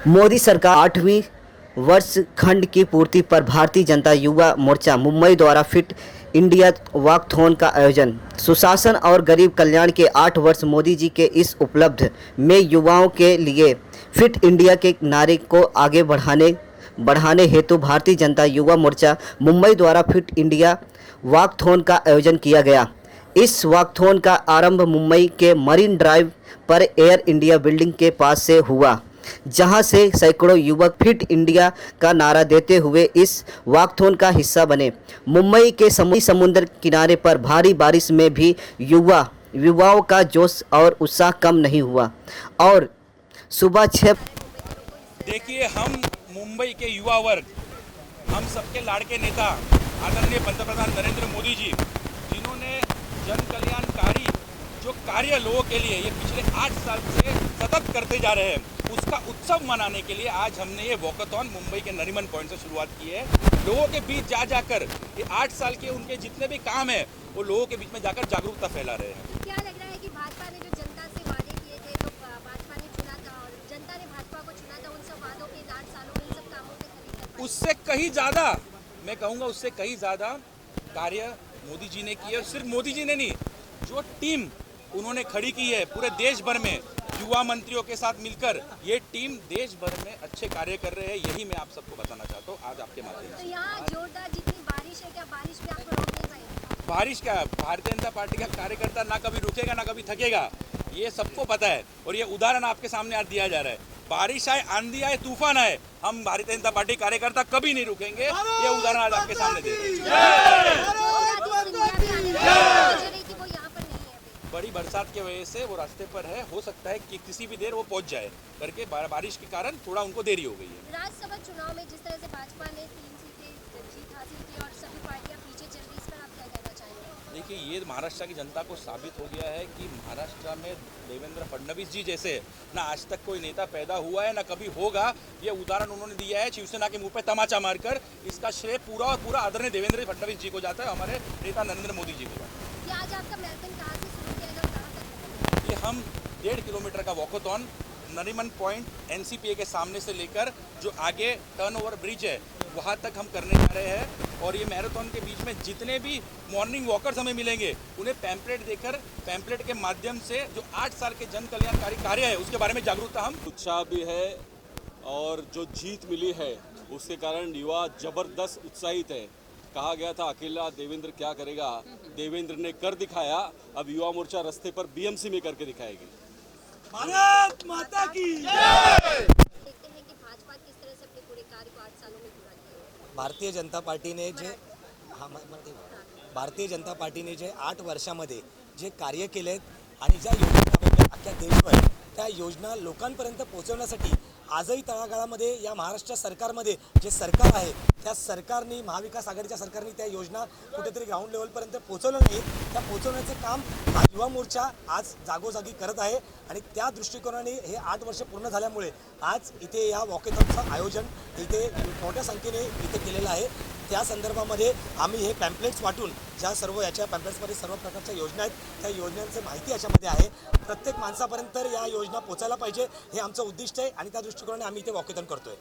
मोदी सरकार 8वीं वर्षखंड की पूर्ति पर भारतीय जनता युवा मोर्चा मुंबई द्वारा फिट इंडिया वॉकथॉन का आयोजन। सुशासन और गरीब कल्याण के 8 वर्ष मोदी जी के इस उपलब्ध में युवाओं के लिए फिट इंडिया के नारे को आगे बढ़ाने हेतु भारतीय जनता युवा मोर्चा मुंबई द्वारा फिट इंडिया वॉकथॉन का आयोजन किया गया। इस वॉकथॉन का आरंभ मुंबई के मरीन ड्राइव पर एयर इंडिया बिल्डिंग के पास से हुआ, जहां से सैकड़ों युवक फिट इंडिया का नारा देते हुए इस वॉकथॉन का हिस्सा बने। मुंबई के समुद्र किनारे पर भारी बारिश में भी युवाओं का जोश और उत्साह कम नहीं हुआ और सुबह 6। देखिए, हम मुंबई के युवा वर्ग, हम सबके लाड़के नेता आदरणीय पंतप्रधान नरेंद्र मोदी जी, जिन्होंने जन कल्याणकारी जो कार्य लोगों के लिए ये पिछले 8 साल से सतत करते जा रहे हैं, उसका उत्सव मनाने के लिए आज हमने ये वॉकथॉन मुंबई के नरीमन पॉइंट से शुरुआत की है। लोगों के बीच जाकर ये 8 साल के उनके जितने भी काम है वो लोगों के बीच में जाकर जागरूकता फैला रहे हैं। क्या लग रहा है कि भाजपा ने जो जनता से वादे किए थे, तो भाजपा ने चुना था और जनता ने भाजपा को चुना था, उन सब वादों के 8 सालों में इन सब कामों पे खरी कर पाई? उससे कहीं ज़्यादा, मैं कहूँगा उससे कहीं ज़्यादा कार्य मोदी जी ने किए। सिर्फ मोदी जी ने नहीं, जो टीम उन्होंने खड़ी की है पूरे देश भर में युवा मंत्रियों के साथ मिलकर, ये टीम देश भर में अच्छे कार्य कर रहे हैं। यही मैं आप सबको बताना चाहता हूँ आज आपके माध्यम से। तो यहाँ जोरदार जितनी बारिश है, क्या बारिश में आपको रोक नहीं पाएगी? बारिश का भारतीय जनता पार्टी का कार्यकर्ता ना कभी रुकेगा ना कभी थकेगा, ये सबको पता है। और ये उदाहरण आपके सामने आज दिया जा रहा है। बारिश आए, आंधी आए, तूफान आए, हम भारतीय जनता पार्टी कार्यकर्ता कभी नहीं रुकेंगे। ये उदाहरण आज आपके सामने दे रहे हैं। बड़ी बरसात की वजह से वो रास्ते पर है, हो सकता है कि किसी भी देर वो पहुंच जाए करके, बारिश के कारण थोड़ा उनको देरी हो गई है। राज्यसभा चुनाव में जिस तरह से भाजपा ने 3 सीटें जीत हासिल की और सभी पार्टियां पीछे चल रही, इस पर आप क्या कहना चाहेंगे? देखिए, ये महाराष्ट्र की जनता को साबित हो गया है कि महाराष्ट्र में देवेंद्र फडणवीस जी जैसे ना आज तक कोई नेता पैदा हुआ है ना कभी होगा। ये उदाहरण उन्होंने दिया है शिवसेना के मुंह पे तमाचा मारकर। इसका श्रेय पूरा और पूरा आदरणीय देवेंद्र फडणवीस जी को जाता है, हमारे नेता नरेंद्र मोदी जी को जाता है। क्या आज आपका मैराथन कहाँ से शुरू किया गया और कहाँ तक? ये हम 1.5 किलोमीटर का वॉकथॉन नरीमन पॉइंट एनसीपीए के सामने से लेकर जो आगे टर्नओवर ब्रिज है वहाँ तक हम करने जा रहे हैं। और ये मैराथन के बीच में जितने भी मॉर्निंग वॉकर्स हमें मिलेंगे, उन्हें पैम्पलेट देकर, पैम्पलेट के माध्यम से जो 8 साल के जन कल्याणकारी कार्य है उसके बारे में जागरूकता हम। उत्साह भी है और जो जीत मिली है उसके कारण युवा जबरदस्त उत्साहित है। कहा गया था अकेला देवेंद्र क्या करेगा, देवेंद्र ने कर दिखाया। अब युवा मोर्चा रास्ते पर बीएमसी में करके दिखाएगी। भारत माता की देखते हैं कि भाजपा किस तरह से अपने पूरे कार्य को 8 सालों में पूरा किया। भारतीय जनता पार्टीने जे 8 वर्षामध्ये जे कार्य केलेत आणि ज्या योजना अख्ख्या देशभर त्या योजना लोकांपर्यंत पोहोचवण्यासाठी आजही तळागाळामध्ये या महाराष्ट्र सरकारमध्ये जे सरकार आहे त्या सरकारने, महाविकास आघाडीच्या सरकारने त्या योजना कुठेतरी ग्राउंड लेवलपर्यंत पोहोचवलं नाही। त्या पोहोचवण्याचे काम हा युवा मोर्चा आज जागोजागी करत आहे आणि त्या दृष्टिकोनाने हे 8 वर्ष पूर्ण झाल्यामुळे आज इथे या वॉकेथॉनचं आयोजन इथे मोठ्या संख्येने इथे केलेलं आहे। त्या संदर्भामध्ये आम्ही हे पॅम्पलेट्स वाटून ज्या सर्व याच्या पॅम्पलेट्समध्ये सर्व प्रकारच्या योजना आहेत त्या योजनांची माहिती याच्यामध्ये आहे। प्रत्येक माणसापर्यंत या योजना पोहोचायला पाहिजे हे आमचं उद्दिष्ट आहे आणि त्या दृष्टिकोनाने आम्ही इथे वॉकेथॉन करतोय।